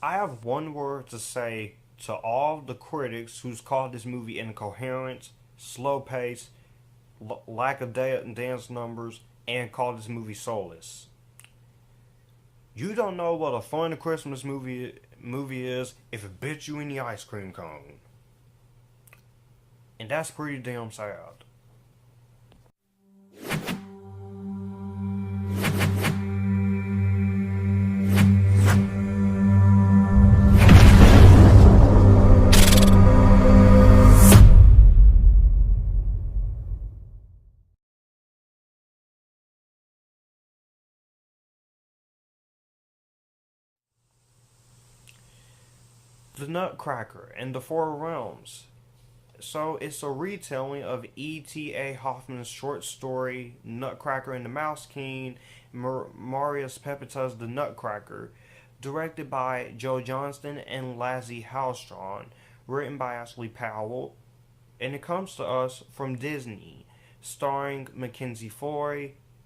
I have one word to say to all the critics who's called this movie incoherent, slow pace, lack of dance numbers, and called this movie soulless. You don't know what a fun Christmas movie is if it bit you in the ice cream cone, and that's pretty damn sad. The Nutcracker and the Four Realms. So it's a retelling of E.T.A. Hoffmann's short story Nutcracker and the Mouse King, Marius Pepita's The Nutcracker, directed by Johnston and Lasse Hallstrom, written by Ashleigh Powell, and it comes to us from Disney, starring Mackenzie,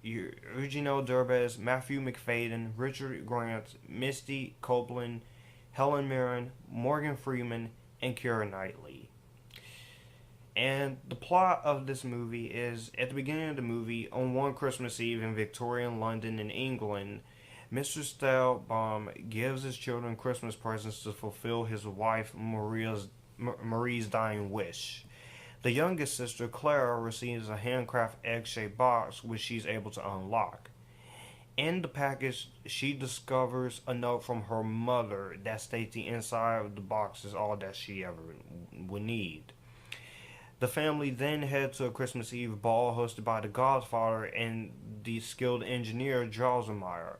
Eugenio Derbez, Matthew Macfadyen, Richard Grant, Misty, Copeland, Helen, Mirren, Morgan Freeman, and Keira Knightley. And the plot of this movie is, at the beginning of the movie, on one Christmas Eve in Victorian London in England, Mr. Stahlbaum gives his children Christmas presents to fulfill his wife Marie's dying wish. The youngest sister, Clara, receives a handcraft egg-shaped box which she's able to unlock. In the package, she discovers a note from her mother that states the inside of the box is all that she ever would need. The family then head to a Christmas Eve ball hosted by the Godfather and the skilled engineer Drosselmeyer.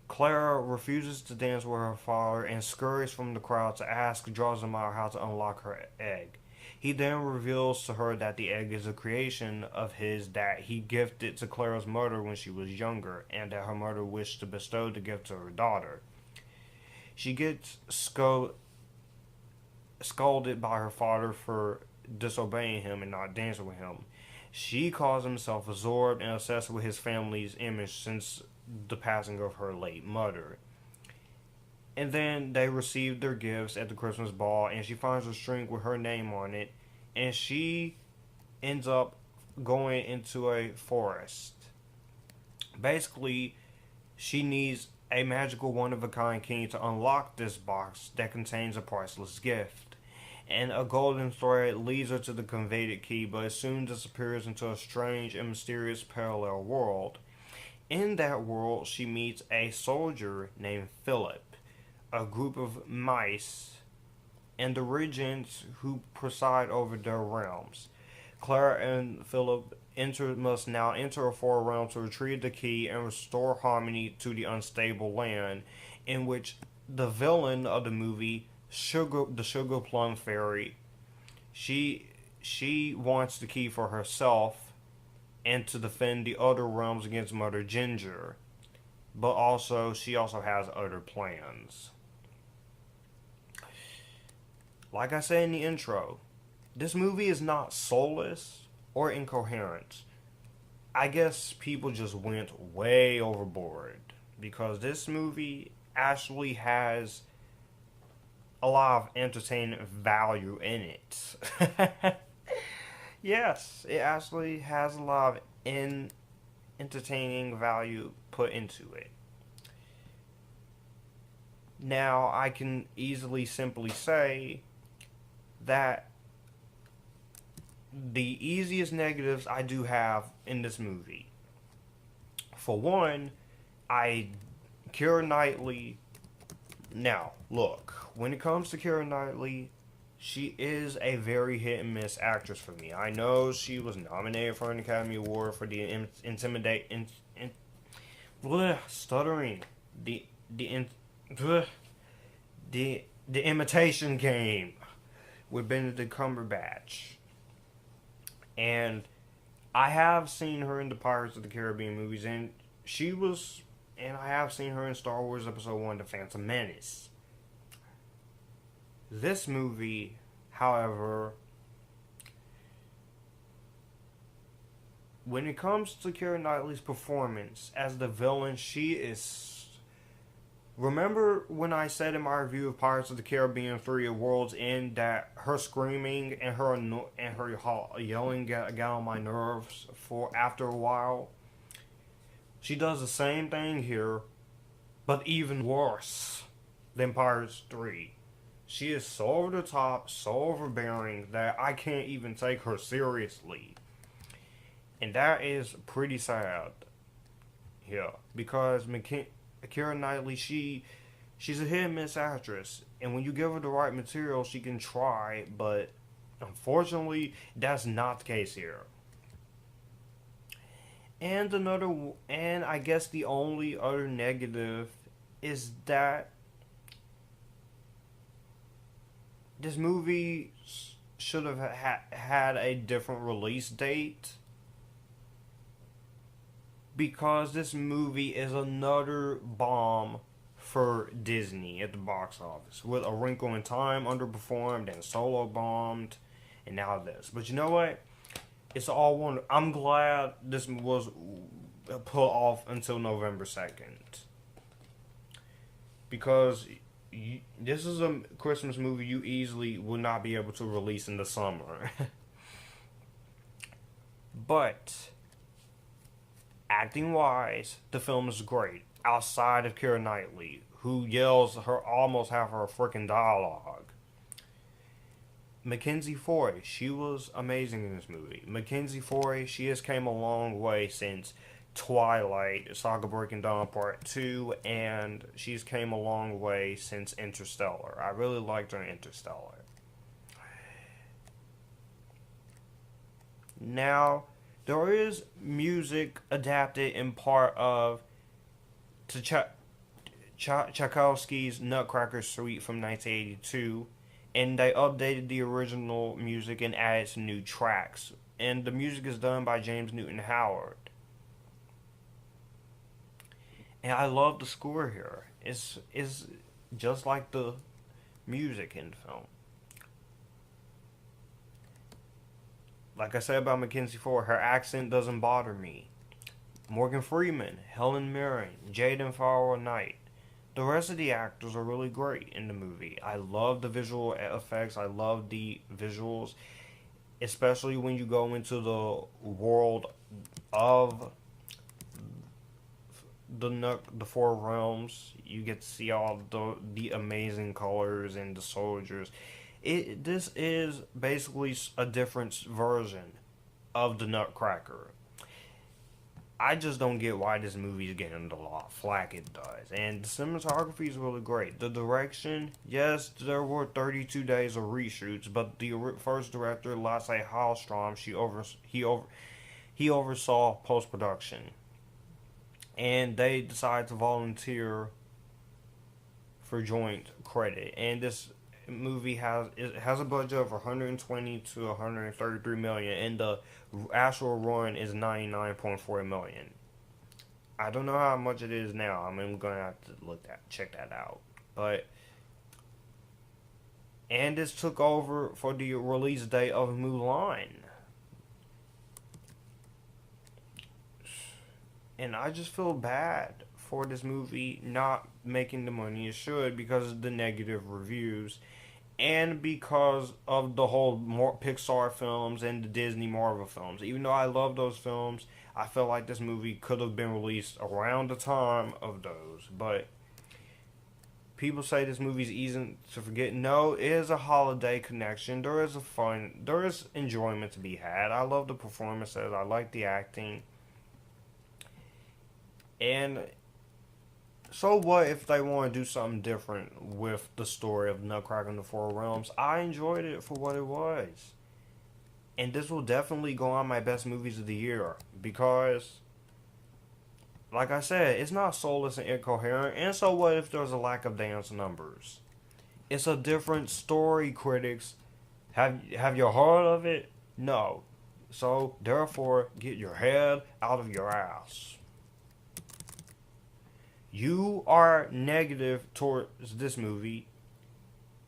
Clara refuses to dance with her father and scurries from the crowd to ask Drosselmeyer how to unlock her egg. He then reveals to her that the egg is a creation of his that he gifted to Clara's mother when she was younger, and that her mother wished to bestow the gift to her daughter. She gets scolded by her father for disobeying him and not dancing with him. She calls himself absorbed and obsessed with his family's image since the passing of her late mother. And then they receive their gifts at the Christmas ball, and she finds a string with her name on it, and she ends up going into a forest. Basically, she needs a magical one-of-a-kind key to unlock this box that contains a priceless gift. And a golden thread leads her to the conveyed key, but it soon disappears into a strange and mysterious parallel world. In that world, she meets a soldier named Philip, a group of mice, and the regents who preside over their realms. Clara and Philip must now enter a four realm to retrieve the key and restore harmony to the unstable land, in which the villain of the movie, the Sugar Plum Fairy, she wants the key for herself and to defend the other realms against Mother Ginger, but she also has other plans. Like I said in the intro, this movie is not soulless or incoherent. I guess people just went way overboard because this movie actually has a lot of entertainment value in it. Yes, it actually has a lot of entertaining value put into it. Now, I can simply say that the easiest negatives I do have in this movie. For one, Keira Knightley. Now, look, when it comes to Keira Knightley, she is a very hit and miss actress for me. I know she was nominated for an Academy Award for the stuttering the Imitation Game with Benedict Cumberbatch. And I have seen her in the Pirates of the Caribbean movies, and I have seen her in Star Wars Episode 1, The Phantom Menace. This movie, however, when it comes to Keira Knightley's performance as the villain, she is Remember when I said in my review of Pirates of the Caribbean 3: A World's End that her screaming and her yelling got on my nerves for after a while? She does the same thing here, but even worse than Pirates 3. She is so over the top, so overbearing that I can't even take her seriously. And that is pretty sad. Yeah, because Keira Knightley, she's a hit and miss actress, and when you give her the right material, she can try. But unfortunately, that's not the case here. And I guess the only other negative is that this movie should have had a different release date, because this movie is another bomb for Disney at the box office. With A Wrinkle in Time underperformed and Solo bombed, and now this. But you know what? It's all one. I'm glad this was put off until November 2nd. Because this is a Christmas movie you easily would not be able to release in the summer. But acting wise, the film is great. Outside of Keira Knightley, who yells her almost half her freaking dialogue. Mackenzie Foy, she was amazing in this movie. Mackenzie Foy, she has came a long way since Twilight, Saga Breaking Dawn Part 2, and she's came a long way since Interstellar. I really liked her in Interstellar. Now, there is music adapted in part of Tchaikovsky's Nutcracker Suite from 1982, and they updated the original music and added some new tracks. And the music is done by James Newton Howard. And I love the score here. It's just like the music in the film. Like I said about Mackenzie Foy, her accent doesn't bother me. Morgan Freeman, Helen Mirren, Jayden Fowora-Knight. The rest of the actors are really great in the movie. I love the visual effects. I love the visuals, especially when you go into the world of the Four Realms. You get to see all the amazing colors and the soldiers. This is basically a different version of the Nutcracker. I just don't get why this movie is getting the lot flack it does. And the cinematography is really great. The direction, yes, there were 32 days of reshoots, but the first director, Lasse Hallstrom, he oversaw post production, and they decided to volunteer for joint credit. And this movie has a budget of 120 to 133 million, and the actual run is 99.4 million. I don't know how much it is now. I'm gonna have to check that out. And this took over for the release date of Mulan. And I just feel bad for this movie not making the money it should because of the negative reviews, and because of the whole Pixar films and the Disney Marvel films. Even though I love those films, I feel like this movie could have been released around the time of those. But people say this movie's easy to forget. No, it is a holiday connection. There is enjoyment to be had. I love the performances. I like the acting. And so what if they want to do something different with the story of Nutcracker in the Four Realms? I enjoyed it for what it was. And this will definitely go on my best movies of the year. Because, like I said, it's not soulless and incoherent. And so what if there's a lack of dance numbers? It's a different story, critics. Have you heard of it? No. So, therefore, get your head out of your ass. You are negative towards this movie,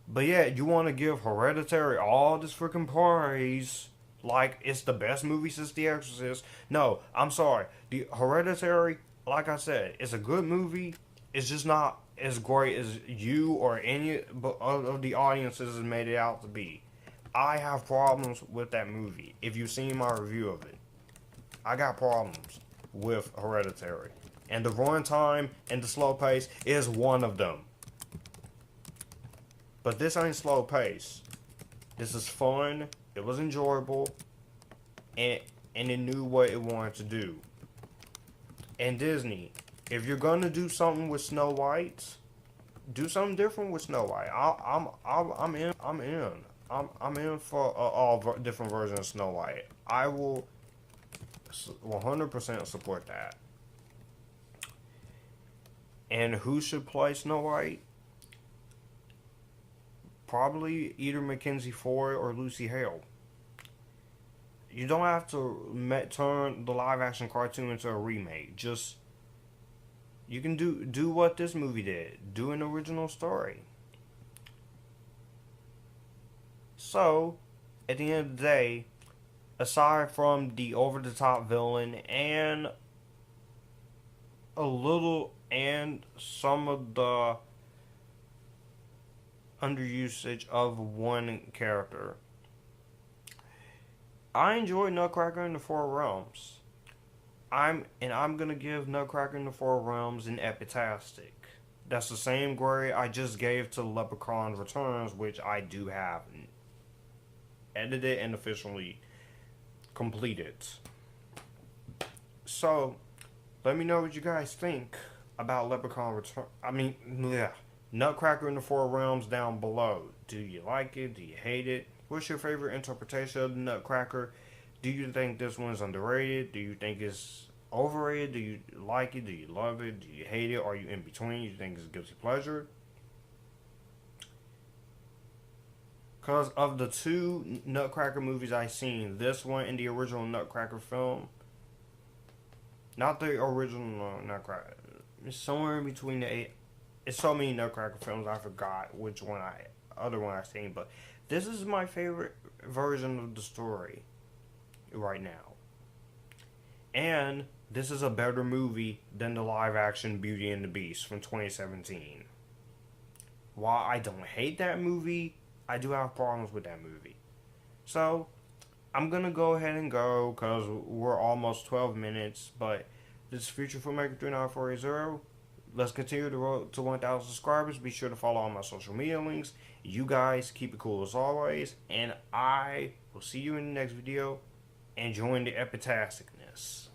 but yet you want to give Hereditary all this freaking praise like it's the best movie since The Exorcist. No, I'm sorry. The Hereditary, like I said, it's a good movie. It's just not as great as you or any of the audiences has made it out to be. I have problems with that movie. If you've seen my review of it, I got problems with Hereditary. And the runtime and the slow pace is one of them. But this ain't slow pace. This is fun. It was enjoyable. And it knew what it wanted to do. And Disney, if you're gonna do something with Snow White, do something different with Snow White. I'm in. I'm in for all different versions of Snow White. I will 100% support that. And who should play Snow White? Probably either Mackenzie Ford or Lucy Hale. You don't have to turn the live action cartoon into a remake. Just, you can do what this movie did. Do an original story. So, at the end of the day, aside from the over-the-top villain and some of the underusage of one character, I enjoy Nutcracker in the Four Realms. I'm gonna give Nutcracker in the Four Realms an Epictastic. That's the same grade I just gave to Leprechaun Returns, which I do have edited and officially completed. So, let me know what you guys think about Leprechaun Return. Nutcracker in the Four Realms down below. Do you like it? Do you hate it? What's your favorite interpretation of the Nutcracker? Do you think this one's underrated? Do you think it's overrated? Do you like it? Do you love it? Do you hate it? Are you in between? Do you think it's a guilty pleasure? Because of the two Nutcracker movies I've seen, this one and the original Nutcracker film, not the original Nutcracker, it's somewhere in between the eight. It's so many Nutcracker films, I forgot which other one I've seen, but this is my favorite version of the story right now. And this is a better movie than the live action Beauty and the Beast from 2017. While I don't hate that movie, I do have problems with that movie. So, I'm going to go ahead and go because we're almost 12 minutes. But this is Future Filmmaker 39480. Let's continue the road to 1,000 subscribers. Be sure to follow all my social media links. You guys keep it cool as always. And I will see you in the next video. Enjoying the Epictasticness.